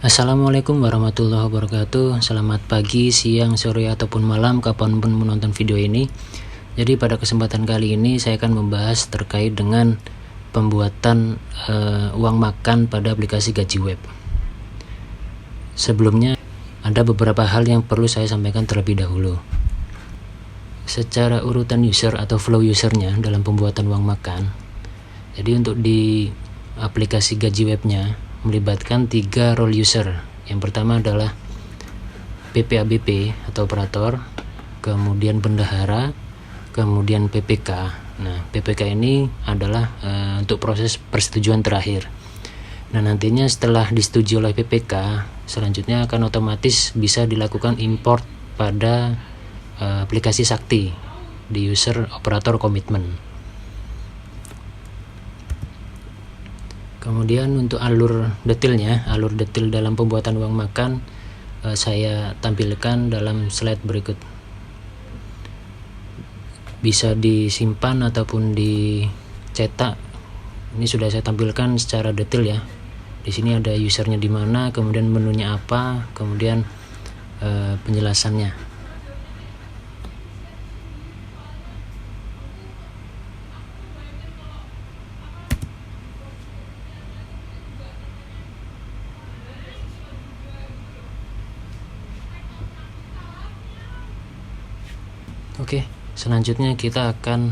Assalamualaikum warahmatullahi wabarakatuh. Selamat pagi, siang, sore, ataupun malam kapanpun menonton video ini. Jadi pada kesempatan kali ini saya akan membahas terkait dengan pembuatan uang makan pada aplikasi Gaji Web. Sebelumnya ada beberapa hal yang perlu saya sampaikan terlebih dahulu. Secara urutan user atau flow usernya dalam pembuatan uang makan. Jadi untuk di aplikasi Gaji Webnya melibatkan 3 role user. Yang pertama adalah PPABP atau operator, kemudian bendahara, kemudian PPK. Nah, PPK ini adalah untuk proses persetujuan terakhir. Nah, nantinya setelah disetujui oleh PPK, selanjutnya akan otomatis bisa dilakukan import pada aplikasi Sakti di user operator komitmen. Kemudian untuk alur detail dalam pembuatan uang makan saya tampilkan dalam slide berikut. Bisa disimpan ataupun dicetak. Ini sudah saya tampilkan secara detail ya. Di sini ada usernya di mana, kemudian menunya apa, kemudian penjelasannya. Oke, selanjutnya kita akan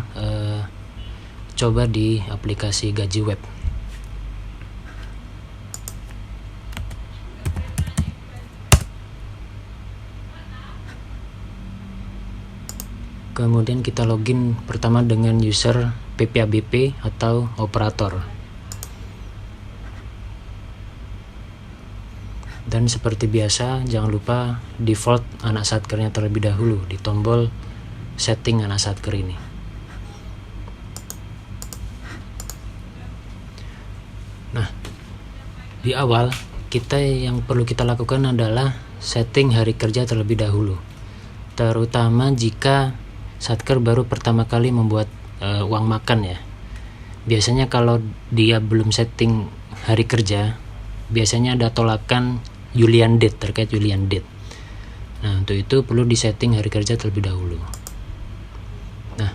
coba di aplikasi Gaji Web. Kemudian kita login pertama dengan user PPABP atau operator. Dan seperti biasa, jangan lupa default anak satkernya terlebih dahulu di tombol setting anak satker ini. Nah, di awal kita yang perlu kita lakukan adalah setting hari kerja terlebih dahulu, terutama jika satker baru pertama kali membuat uang makan ya. Biasanya kalau dia belum setting hari kerja, biasanya ada tolakan Julian date terkait Julian date. Nah, untuk itu perlu disetting hari kerja terlebih dahulu. Nah,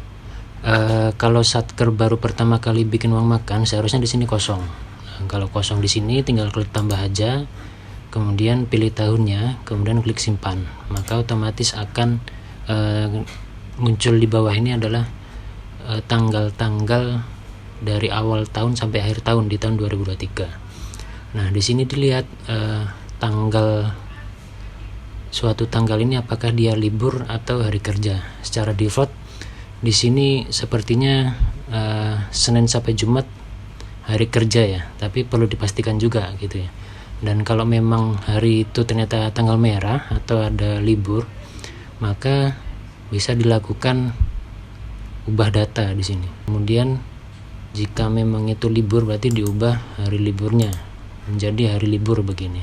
kalau satker baru pertama kali bikin uang makan, seharusnya di sini kosong. Nah, kalau kosong di sini tinggal klik tambah aja, kemudian pilih tahunnya, kemudian klik simpan. Maka otomatis akan muncul di bawah ini adalah tanggal-tanggal dari awal tahun sampai akhir tahun di tahun 2023. Nah, di sini dilihat suatu tanggal ini apakah dia libur atau hari kerja. Secara default di sini sepertinya Senin sampai Jumat hari kerja ya, tapi perlu dipastikan juga gitu ya. Dan kalau memang hari itu ternyata tanggal merah atau ada libur, maka bisa dilakukan ubah data di sini. Kemudian jika memang itu libur, berarti diubah hari liburnya menjadi hari libur begini.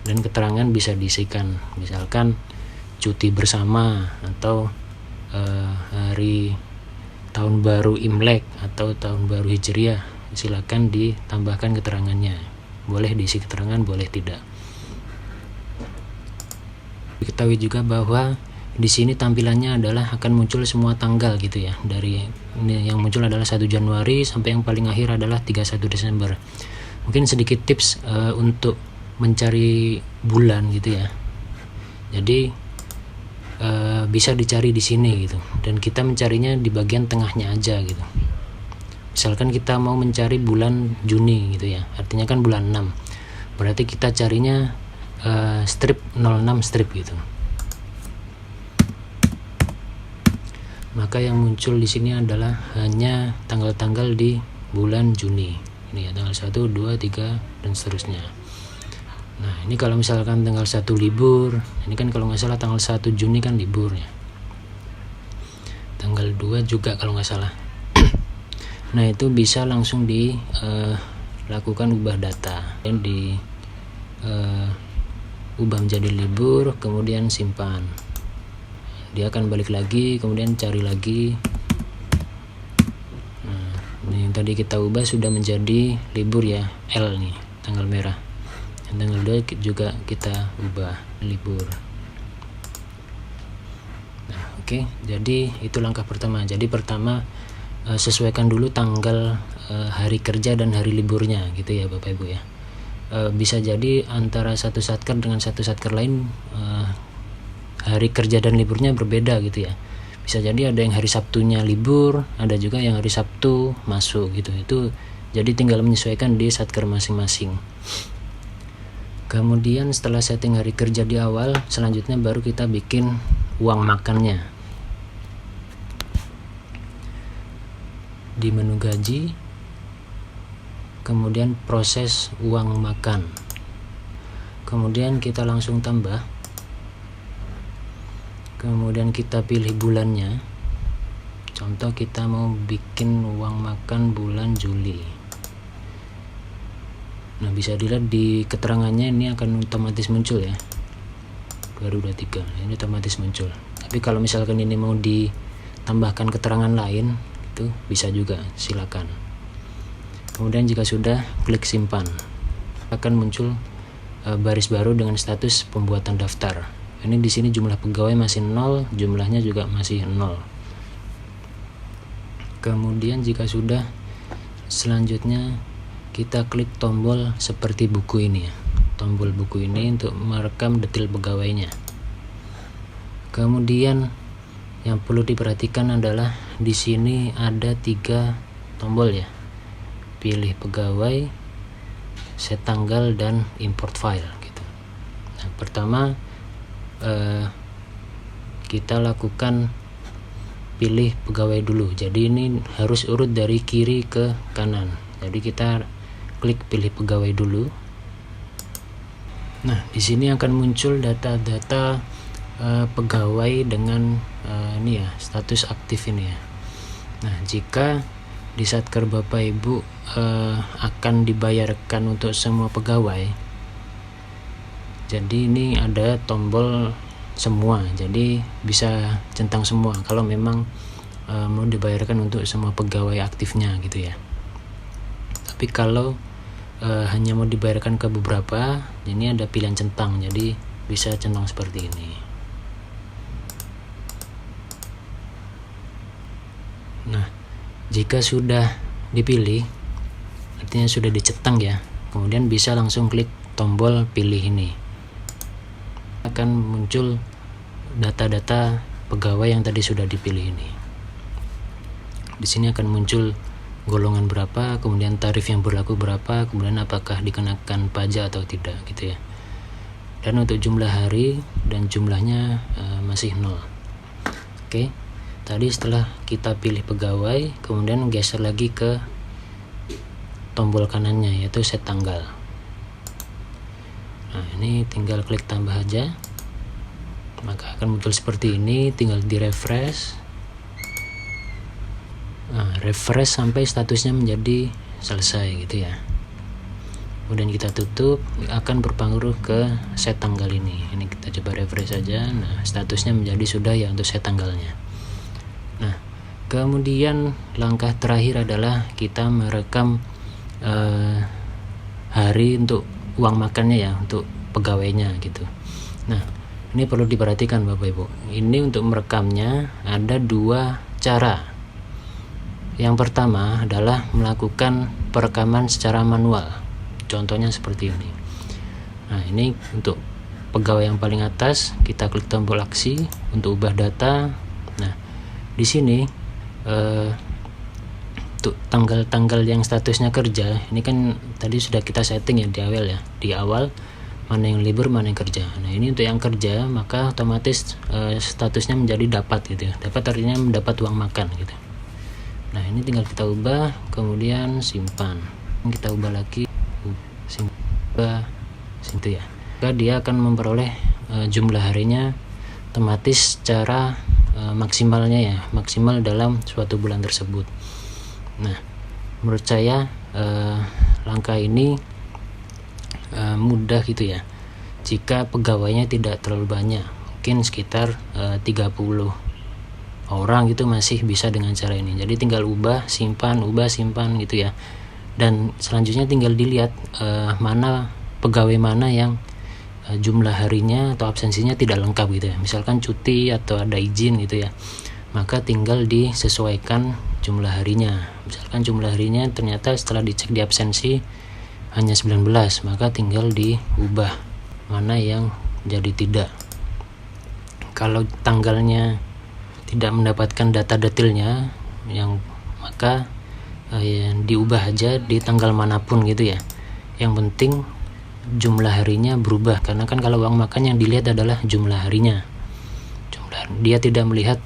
Dan keterangan bisa diisikan, misalkan cuti bersama atau hari tahun baru Imlek atau tahun baru Hijriah, silakan ditambahkan keterangannya. Boleh diisi keterangan, boleh tidak. Diketahui juga bahwa di sini tampilannya adalah akan muncul semua tanggal gitu ya. Dari ini yang muncul adalah 1 Januari sampai yang paling akhir adalah 31 Desember. Mungkin sedikit tips untuk mencari bulan gitu ya. Jadi bisa dicari di sini gitu, dan kita mencarinya di bagian tengahnya aja gitu. Misalkan kita mau mencari bulan Juni gitu ya, artinya kan bulan 6, berarti kita carinya strip 06 strip gitu. Maka yang muncul di sini adalah hanya tanggal-tanggal di bulan Juni. Ini ya, tanggal 1, 2, 3 dan seterusnya. Nah, ini kalau misalkan tanggal 1 libur, ini kan kalau nggak salah tanggal 1 Juni kan liburnya. Tanggal 2 juga kalau nggak salah. Nah, itu bisa langsung dilakukan ubah data dan ubah menjadi libur, kemudian simpan. Dia akan balik lagi, kemudian cari lagi. Nah, ini yang tadi kita ubah sudah menjadi libur ya, L nih, tanggal merah. tanggal 2 juga kita ubah libur. Nah, oke. Jadi itu langkah pertama. Jadi pertama sesuaikan dulu tanggal hari kerja dan hari liburnya gitu ya Bapak Ibu ya. Bisa jadi antara satu satker dengan satu satker lain hari kerja dan liburnya berbeda gitu ya. Bisa jadi ada yang hari Sabtunya libur, ada juga yang hari Sabtu masuk gitu. Itu jadi tinggal menyesuaikan di satker masing-masing. Kemudian setelah setting hari kerja di awal, selanjutnya baru kita bikin uang makannya. Di menu gaji, kemudian proses uang makan. Kemudian kita langsung tambah. Kemudian kita pilih bulannya. Contoh kita mau bikin uang makan bulan Juli. Nah, bisa dilihat di keterangannya ini akan otomatis muncul ya. 2023 ini otomatis muncul. Tapi kalau misalkan ini mau ditambahkan keterangan lain, itu bisa juga, silakan. Kemudian jika sudah, klik simpan. Akan muncul baris baru dengan status pembuatan daftar. Ini di sini jumlah pegawai masih 0, jumlahnya juga masih 0. Kemudian jika sudah, selanjutnya kita klik tombol seperti buku ini ya. Tombol buku ini untuk merekam detail pegawainya. Kemudian yang perlu diperhatikan adalah di sini ada 3 tombol ya. Pilih pegawai, set tanggal, dan import file gitu. Nah, pertama kita lakukan pilih pegawai dulu. Jadi ini harus urut dari kiri ke kanan. Jadi kita klik pilih pegawai dulu. Nah, di sini akan muncul data-data pegawai dengan ini ya, status aktif ini ya. Nah, jika di satker Bapak Ibu akan dibayarkan untuk semua pegawai, jadi ini ada tombol semua, jadi bisa centang semua kalau memang mau dibayarkan untuk semua pegawai aktifnya gitu ya. Tapi kalau hanya mau dibayarkan ke beberapa, ini ada pilihan centang, jadi bisa centang seperti ini. Nah, jika sudah dipilih, artinya sudah dicentang ya, kemudian bisa langsung klik tombol pilih ini. Akan muncul data-data pegawai yang tadi sudah dipilih ini. Di sini akan muncul golongan berapa, kemudian tarif yang berlaku berapa, kemudian apakah dikenakan pajak atau tidak gitu ya. Dan untuk jumlah hari dan jumlahnya masih 0. Oke. Tadi setelah kita pilih pegawai, kemudian geser lagi ke tombol kanannya yaitu set tanggal. Nah, ini tinggal klik tambah aja, maka akan muncul seperti ini. Tinggal di refresh. Nah, refresh sampai statusnya menjadi selesai gitu ya. Kemudian kita tutup, akan berpengaruh ke set tanggal ini. Ini kita coba refresh saja. Nah, statusnya menjadi sudah ya untuk set tanggalnya. Nah, kemudian langkah terakhir adalah kita merekam hari untuk uang makannya ya, untuk pegawainya gitu. Nah, ini perlu diperhatikan Bapak Ibu. Ini untuk merekamnya ada 2 cara. Yang pertama adalah melakukan perekaman secara manual. Contohnya seperti ini. Nah, ini untuk pegawai yang paling atas, kita klik tombol aksi untuk ubah data. Nah, di sini untuk tanggal-tanggal yang statusnya kerja, ini kan tadi sudah kita setting ya di awal ya. Di awal mana yang libur, mana yang kerja. Nah, ini untuk yang kerja, maka otomatis statusnya menjadi dapat gitu ya. Dapat artinya mendapat uang makan gitu. Nah, ini tinggal kita ubah, kemudian simpan. Kita ubah lagi, simpan, situ ya. Maka dia akan memperoleh jumlah harinya otomatis secara maksimalnya ya, maksimal dalam suatu bulan tersebut. Nah, menurut saya langkah ini mudah gitu ya. Jika pegawainya tidak terlalu banyak, mungkin sekitar 30 orang gitu masih bisa dengan cara ini. Jadi tinggal ubah simpan gitu ya. Dan selanjutnya tinggal dilihat mana pegawai mana yang jumlah harinya atau absensinya tidak lengkap gitu ya, misalkan cuti atau ada izin gitu ya, maka tinggal disesuaikan jumlah harinya. Misalkan jumlah harinya ternyata setelah dicek di absensi hanya 19, maka tinggal diubah mana yang jadi tidak. Kalau tanggalnya tidak mendapatkan data detailnya maka diubah aja di tanggal manapun gitu ya, yang penting jumlah harinya berubah, karena kan kalau uang makan yang dilihat adalah jumlah harinya, dia tidak melihat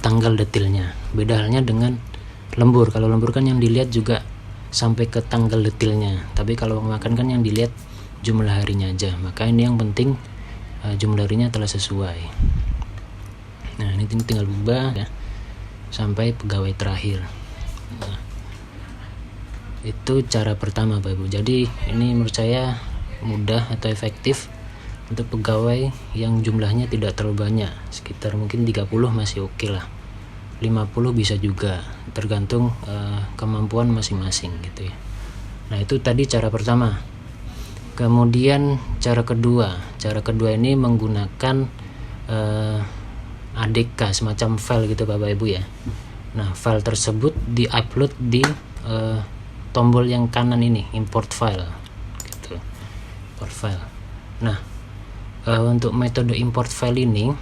tanggal detailnya. Beda halnya dengan lembur. Kalau lembur kan yang dilihat juga sampai ke tanggal detailnya, tapi kalau uang makan kan yang dilihat jumlah harinya aja. Maka ini yang penting jumlah harinya telah sesuai. Nah, ini tinggal ubah ya sampai pegawai terakhir. Nah, itu cara pertama Bapak Ibu. Jadi ini menurut saya mudah atau efektif untuk pegawai yang jumlahnya tidak terlalu banyak, sekitar mungkin 30 masih oke lah, 50 bisa juga, tergantung kemampuan masing-masing gitu ya. Nah, itu tadi cara pertama. Kemudian cara kedua ini menggunakan ADK, semacam file gitu Bapak Ibu ya. Nah, file tersebut diupload di tombol yang kanan ini, import file gitu, import file. Nah, untuk metode import file ini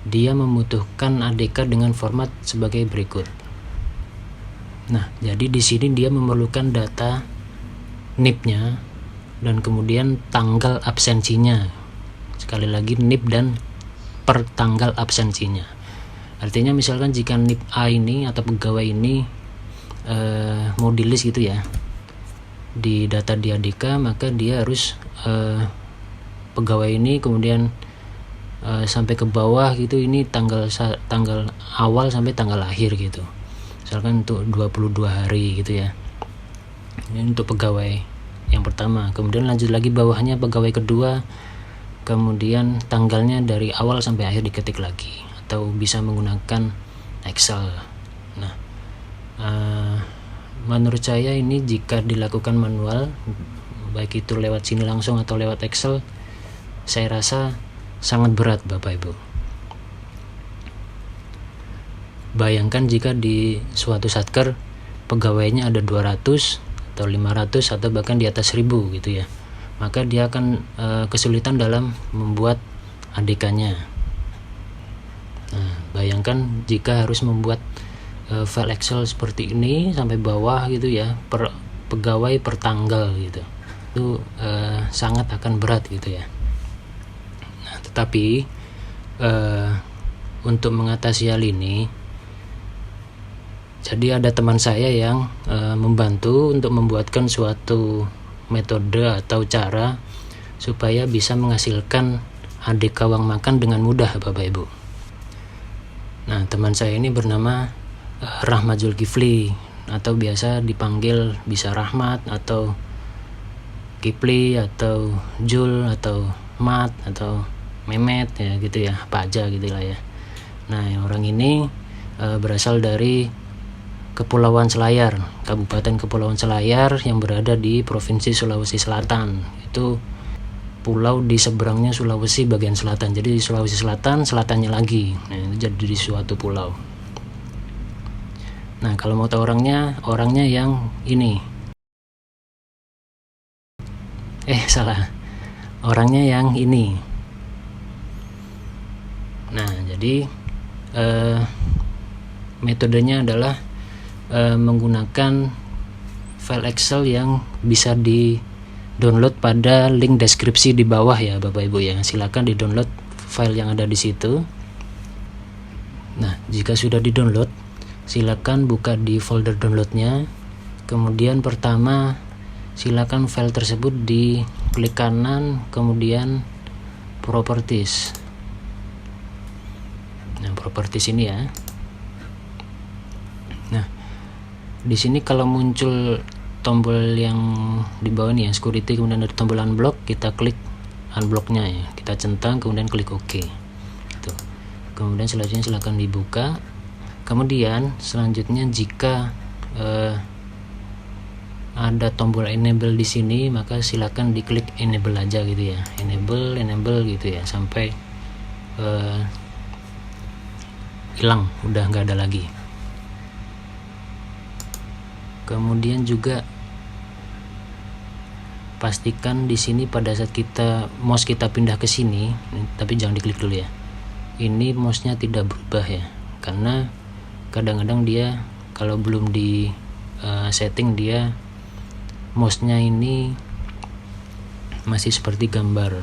dia membutuhkan ADK dengan format sebagai berikut. Nah, jadi di sini dia memerlukan data NIP-nya dan kemudian tanggal absensinya. Sekali lagi, NIP dan per tanggal absensinya. Artinya misalkan jika NIP A ini atau pegawai ini mau di list gitu ya di data di ADK, maka dia harus pegawai ini kemudian sampai ke bawah gitu, ini tanggal awal sampai tanggal akhir gitu, misalkan untuk 22 hari gitu ya. Ini untuk pegawai yang pertama. Kemudian lanjut lagi bawahnya pegawai kedua, kemudian tanggalnya dari awal sampai akhir diketik lagi, atau bisa menggunakan Excel. Nah, menurut saya ini jika dilakukan manual, baik itu lewat sini langsung atau lewat Excel, saya rasa sangat berat Bapak Ibu. Bayangkan jika di suatu satker pegawainya ada 200 atau 500 atau bahkan di atas 1000 gitu ya, maka dia akan kesulitan dalam membuat ADK-nya. Nah, bayangkan jika harus membuat file Excel seperti ini sampai bawah gitu ya, per pegawai per tanggal gitu, itu sangat akan berat gitu ya. Nah, tetapi untuk mengatasi hal ini, jadi ada teman saya yang membantu untuk membuatkan suatu metode atau cara supaya bisa menghasilkan ADK uang makan dengan mudah Bapak Ibu. Nah, teman saya ini bernama Rahmat Zulkifli, atau biasa dipanggil bisa Rahmat atau Kifli atau Jul atau Mat atau Memet ya gitu ya, apa aja gitu lah ya. Nah, orang ini berasal dari Kepulauan Selayar, Kabupaten Kepulauan Selayar yang berada di Provinsi Sulawesi Selatan. Itu pulau di seberangnya Sulawesi bagian selatan. Jadi di Sulawesi Selatan, selatannya lagi. Nah, itu jadi di suatu pulau. Nah, kalau mau tahu orangnya yang ini. Salah. Orangnya yang ini. Nah, jadi metodenya adalah menggunakan file Excel yang bisa di-download pada link deskripsi di bawah ya Bapak Ibu ya. Silakan di-download file yang ada di situ. Nah, jika sudah di-download, silakan buka di folder downloadnya. Kemudian pertama silakan file tersebut di klik kanan, kemudian properties. Nah, properties ini ya. Nah, di sini kalau muncul tombol yang di bawah nih ya, security, kemudian ada tombol unblock, kita klik unblocknya ya, kita centang kemudian klik OK gitu. Kemudian selanjutnya silakan dibuka. Kemudian selanjutnya jika ada tombol enable di sini, maka silakan diklik enable aja gitu ya, enable gitu ya, sampai hilang, udah nggak ada lagi. Kemudian juga pastikan di sini pada saat mouse kita pindah ke sini, tapi jangan diklik dulu ya, ini mouse-nya tidak berubah ya, karena kadang-kadang dia kalau belum di setting, dia mouse-nya ini masih seperti gambar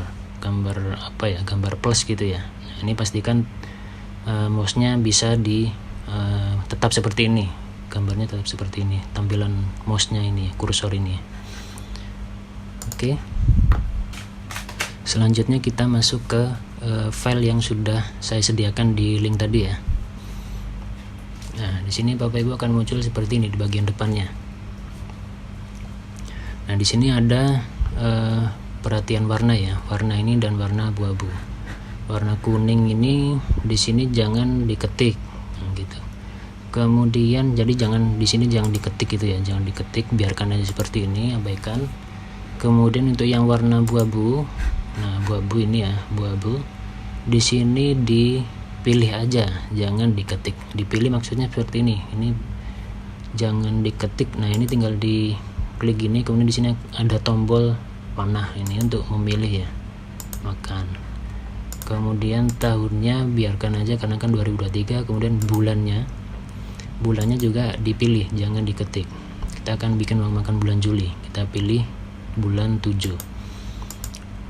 apa ya, gambar plus gitu ya. Nah, ini pastikan mouse-nya bisa tetap seperti ini, gambarnya tetap seperti ini, tampilan mouse-nya ini, kursor ini. Oke. Selanjutnya kita masuk ke file yang sudah saya sediakan di link tadi ya. Nah, di sini Bapak Ibu akan muncul seperti ini di bagian depannya. Nah, di sini ada perhatian warna ya, warna ini dan warna abu-abu. Warna kuning ini di sini jangan diketik, gitu. Kemudian jadi di sini jangan diketik gitu ya, jangan diketik, biarkan aja seperti ini, abaikan. Kemudian untuk yang warna abu-abu, nah abu-abu ini ya, abu-abu, di sini dipilih aja, jangan diketik. Dipilih maksudnya seperti ini jangan diketik. Nah, ini tinggal klik gini, kemudian di sini ada tombol panah ini untuk memilih ya, makan. Kemudian tahunnya biarkan aja karena kan 2023. Kemudian bulannya juga dipilih, jangan diketik. Kita akan bikin uang makan bulan Juli, kita pilih bulan 7.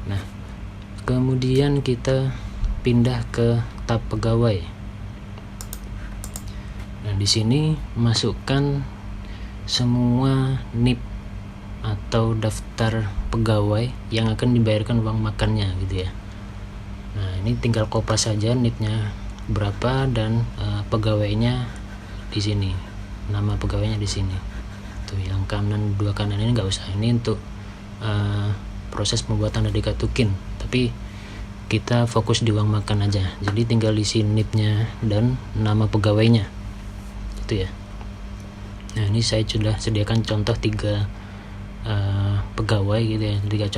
Nah, kemudian kita pindah ke tab pegawai. Nah, di sini masukkan semua NIP atau daftar pegawai yang akan dibayarkan uang makannya gitu ya. Nah, ini tinggal kopas saja NIP-nya berapa dan pegawainya di sini, nama pegawainya di sini. Tuh yang kanan, dua kanan ini nggak usah, ini untuk proses pembuatan ADK Tukin, tapi kita fokus di uang makan aja. Jadi tinggal isi NIP-nya dan nama pegawainya itu ya. Nah, ini saya sudah sediakan contoh 3 pegawai gitu ya, 3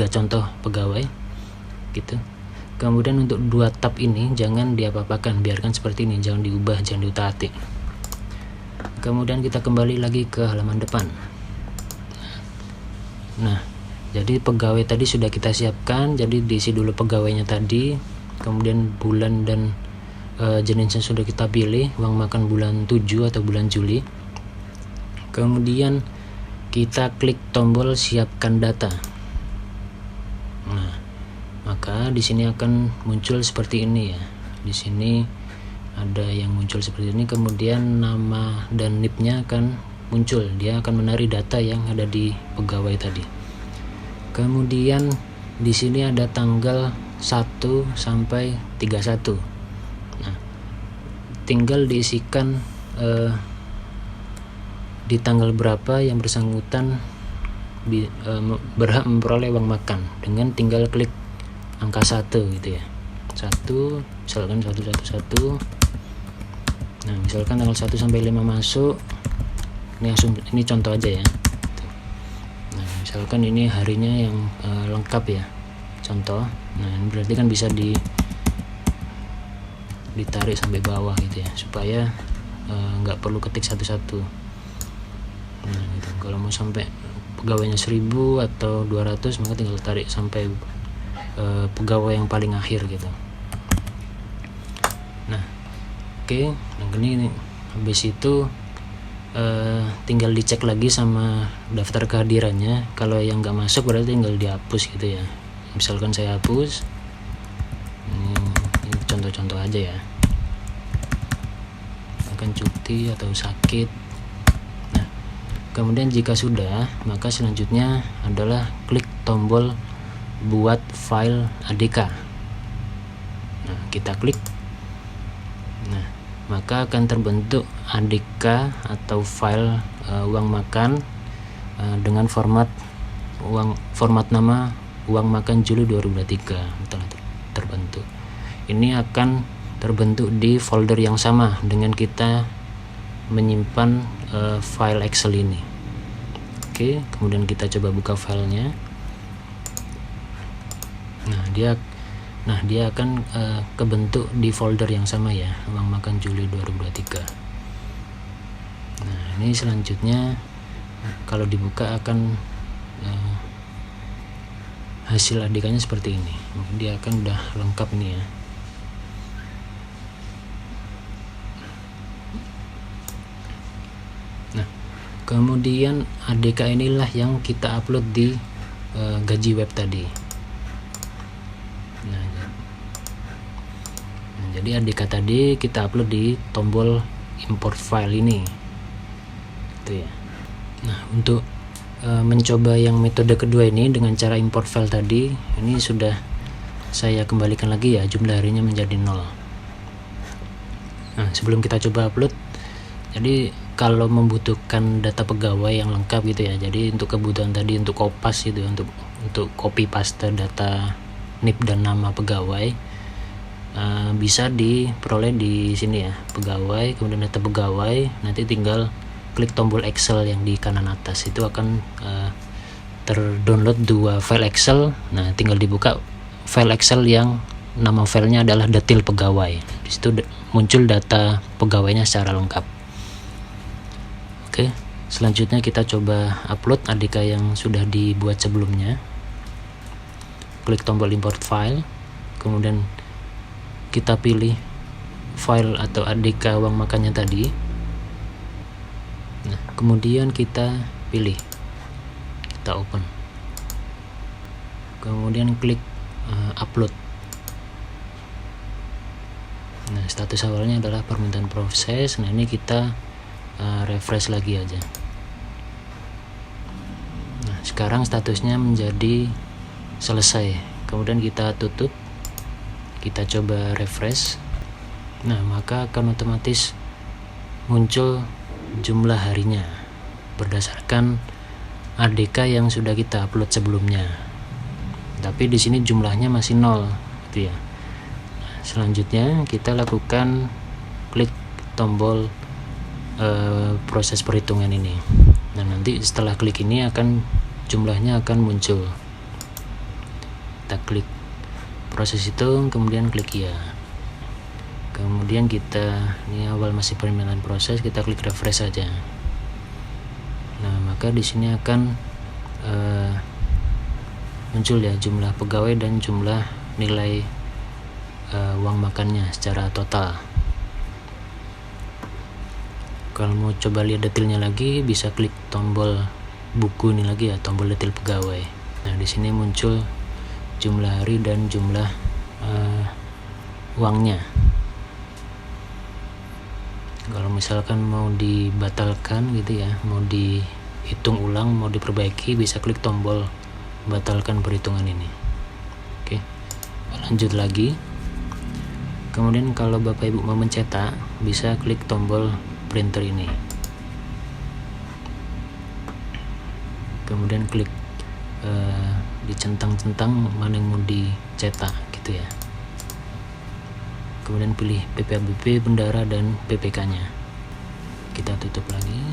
contoh pegawai gitu. Kemudian untuk 2 tab ini jangan diapa-apakan, biarkan seperti ini, jangan diubah, jangan diutak-atik. Kemudian kita kembali lagi ke halaman depan. Nah, jadi pegawai tadi sudah kita siapkan, jadi diisi dulu pegawainya tadi, kemudian bulan dan jenisnya sudah kita pilih, uang makan bulan 7 atau bulan Juli. Kemudian kita klik tombol siapkan data. Nah, maka di sini akan muncul seperti ini ya. Di sini ada yang muncul seperti ini, kemudian nama dan NIP-nya akan muncul. Dia akan menarik data yang ada di pegawai tadi. Kemudian di sini ada tanggal 1 sampai 31. Nah, tinggal diisikan di tanggal berapa yang bersangkutan berhak memperoleh uang makan, dengan tinggal klik angka 1 gitu ya. 1, misalkan 111. Nah, misalkan tanggal 1 sampai 5 masuk. Ini contoh aja ya. Nah, misalkan ini harinya yang lengkap ya, contoh. Nah, ini berarti kan bisa ditarik sampai bawah gitu ya, supaya nggak perlu ketik satu-satu. Nah, gitu. Kalau mau sampai pegawainya 1000 atau 200, maka tinggal tarik sampai pegawai yang paling akhir gitu. Nah, oke. Nah, ini habis itu tinggal dicek lagi sama daftar kehadirannya. Kalau yang nggak masuk berarti tinggal dihapus gitu ya. Misalkan saya hapus. Ini contoh-contoh aja ya. Akan cuti atau sakit. Kemudian jika sudah, maka selanjutnya adalah klik tombol buat file ADK. Nah, kita klik. Nah, maka akan terbentuk ADK atau file uang makan dengan format nama uang makan Juli 2023 telah terbentuk. Ini akan terbentuk di folder yang sama dengan kita menyimpan file Excel ini. Oke, kemudian kita coba buka filenya. Nah dia akan kebentuk di folder yang sama ya, uang makan Juli 2023. Nah ini selanjutnya kalau dibuka akan hasil ADK-nya seperti ini. Dia akan udah lengkap ini ya. Nah kemudian ADK inilah yang kita upload di gaji web tadi. Jadi ADK tadi kita upload di tombol import file ini gitu ya. Nah untuk mencoba yang metode kedua ini dengan cara import file tadi, ini sudah saya kembalikan lagi ya, jumlah harinya menjadi 0. Nah sebelum kita coba upload, jadi kalau membutuhkan data pegawai yang lengkap gitu ya, jadi untuk kebutuhan tadi untuk kopas gitu, untuk copy paste data NIP dan nama pegawai, bisa diperoleh di sini ya, pegawai, kemudian data pegawai, nanti tinggal klik tombol Excel yang di kanan atas, itu akan terdownload 2 file Excel. Nah tinggal dibuka file Excel yang nama filenya adalah detail pegawai, di situ muncul data pegawainya secara lengkap. Oke, selanjutnya kita coba upload ADK yang sudah dibuat sebelumnya. Klik tombol import file, kemudian kita pilih file atau ADK uang makannya tadi. Nah, kemudian kita pilih, kita open, kemudian klik upload. Nah, status awalnya adalah permintaan proses. Nah, ini kita refresh lagi aja. Nah, sekarang statusnya menjadi selesai. Kemudian kita tutup. Kita coba refresh. Nah maka akan otomatis muncul jumlah harinya berdasarkan ADK yang sudah kita upload sebelumnya. Tapi di sini jumlahnya masih 0 gitu ya. Nah, selanjutnya kita lakukan klik tombol proses perhitungan ini. Nah nanti setelah klik ini jumlahnya akan muncul. Kita klik proses itu, kemudian klik ya. Kemudian ini awal masih permintaan proses, kita klik refresh saja. Nah maka di sini akan muncul ya jumlah pegawai dan jumlah nilai uang makannya secara total. Kalau mau coba lihat detailnya lagi, bisa klik tombol buku ini lagi ya, tombol detail pegawai. Nah di sini muncul jumlah hari dan jumlah uangnya. Kalau misalkan mau dibatalkan gitu ya, mau dihitung ulang, mau diperbaiki, bisa klik tombol batalkan perhitungan ini. Oke, lanjut lagi. Kemudian kalau Bapak Ibu mau mencetak, bisa klik tombol printer ini, kemudian klik dicentang-centang mana yang mau dicetak gitu ya. Kemudian pilih PPABP, bendahara, dan PPK-nya. Kita tutup lagi.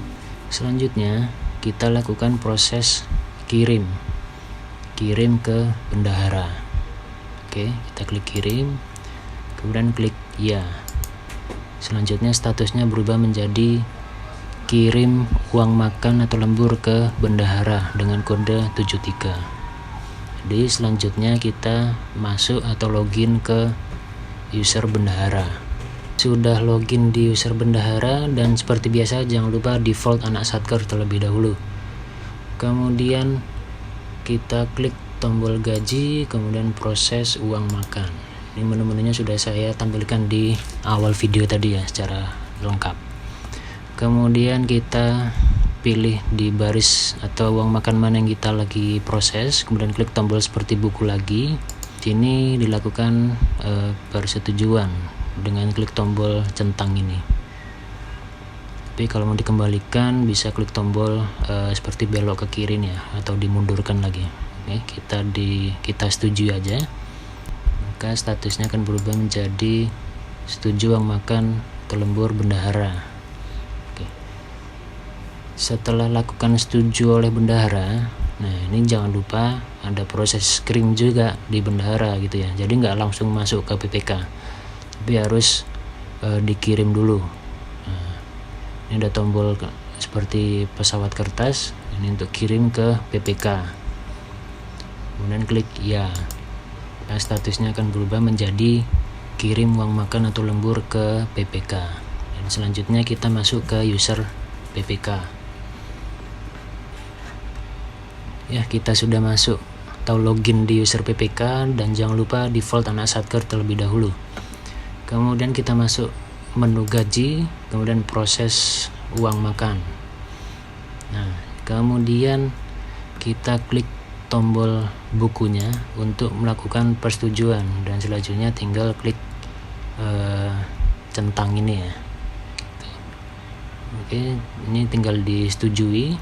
Selanjutnya kita lakukan proses kirim ke bendahara. Oke, kita klik kirim, kemudian klik ya. Selanjutnya statusnya berubah menjadi kirim uang makan atau lembur ke bendahara dengan kode 73. Jadi selanjutnya kita masuk atau login ke user bendahara. Sudah login di user bendahara, dan seperti biasa jangan lupa default anak satker terlebih dahulu. Kemudian kita klik tombol gaji, kemudian proses uang makan. Ini menu-menunya sudah saya tampilkan di awal video tadi ya secara lengkap. Kemudian kita pilih di baris atau uang makan mana yang kita lagi proses, kemudian klik tombol seperti buku lagi. Sini dilakukan persetujuan dengan klik tombol centang ini. Tapi kalau mau dikembalikan bisa klik tombol seperti belok ke kiri ya, atau dimundurkan lagi. Oke, kita setuju aja. Maka statusnya akan berubah menjadi setuju uang makan atau lembur bendahara. Setelah lakukan setuju oleh bendahara, nah ini jangan lupa ada proses kirim juga di bendahara gitu ya. Jadi nggak langsung masuk ke PPK, tapi harus dikirim dulu. Nah, ini ada tombol seperti pesawat kertas, ini untuk kirim ke PPK. Kemudian klik ya. Nah, statusnya akan berubah menjadi kirim uang makan atau lembur ke PPK. Dan selanjutnya kita masuk ke user PPK. Ya, kita sudah masuk atau login di user PPK, dan jangan lupa default anak satker terlebih dahulu. Kemudian kita masuk menu gaji, kemudian proses uang makan. Nah, kemudian kita klik tombol bukunya untuk melakukan persetujuan, dan selanjutnya tinggal klik centang ini ya. Oke, ini tinggal disetujui.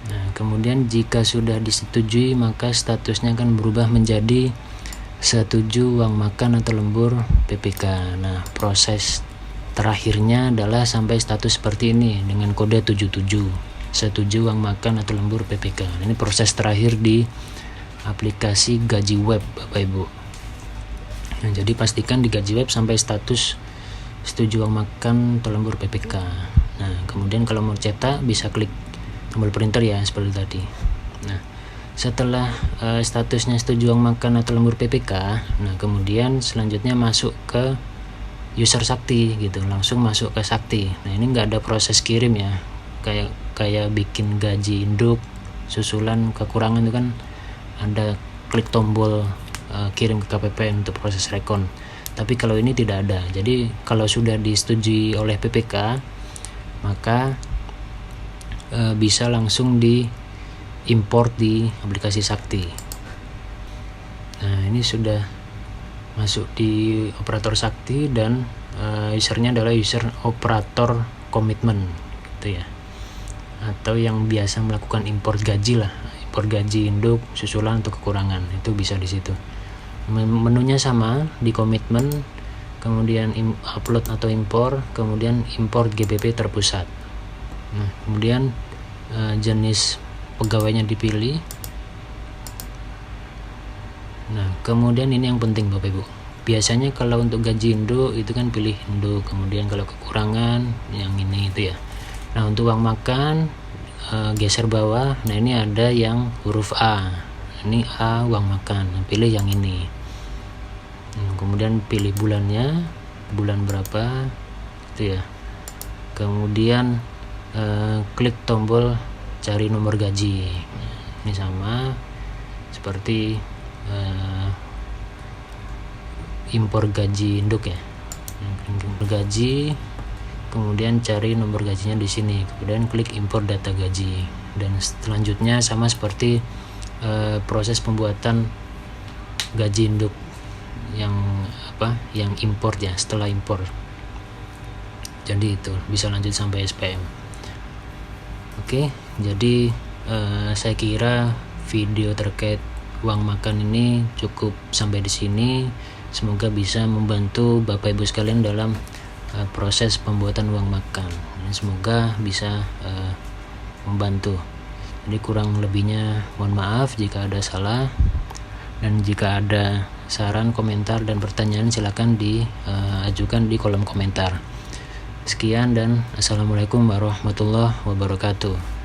Nah, kemudian jika sudah disetujui, maka statusnya akan berubah menjadi setuju uang makan atau lembur PPK. Nah, proses terakhirnya adalah sampai status seperti ini dengan kode 77, setuju uang makan atau lembur PPK. Ini proses terakhir di aplikasi gaji web, Bapak Ibu. Nah, jadi pastikan di gaji web sampai status setuju uang makan atau lembur PPK. Nah, kemudian kalau mau cetak bisa klik tombol printer ya, seperti tadi. Nah, setelah statusnya setuju uang makan atau lembur PPK, nah kemudian selanjutnya masuk ke user Sakti gitu, langsung masuk ke Sakti. Nah, ini nggak ada proses kirim ya, kayak bikin gaji induk susulan kekurangan itu kan ada klik tombol kirim ke KPPN untuk proses rekon. Tapi kalau ini tidak ada. Jadi kalau sudah disetujui oleh PPK, maka bisa langsung di import di aplikasi Sakti. Nah, ini sudah masuk di operator Sakti, dan usernya adalah user operator komitmen gitu ya, atau yang biasa melakukan import gaji lah, import gaji induk susulan untuk kekurangan, itu bisa di situ. Menunya sama di komitmen, kemudian upload atau impor, kemudian import GBP terpusat. Nah, kemudian jenis pegawainya dipilih. Nah, kemudian ini yang penting Bapak Ibu. Biasanya kalau untuk gaji induk itu kan pilih induk, kemudian kalau kekurangan yang ini itu ya. Nah, untuk uang makan geser bawah. Nah, ini ada yang huruf A. Ini A uang makan. Nah, pilih yang ini. Nah, kemudian pilih bulannya, bulan berapa itu ya. Kemudian klik tombol cari nomor gaji. Ini sama seperti impor gaji induk ya. Impor gaji, kemudian cari nomor gajinya di sini, kemudian klik impor data gaji, dan selanjutnya sama seperti proses pembuatan gaji induk yang import ya, setelah impor. Jadi itu bisa lanjut sampai SPM. Oke, jadi saya kira video terkait uang makan ini cukup sampai di sini. Semoga bisa membantu Bapak Ibu sekalian dalam proses pembuatan uang makan. Semoga bisa membantu. Jadi kurang lebihnya mohon maaf jika ada salah, dan jika ada saran, komentar, dan pertanyaan silakan diajukan di kolom komentar. Sekian dan assalamualaikum warahmatullahi wabarakatuh.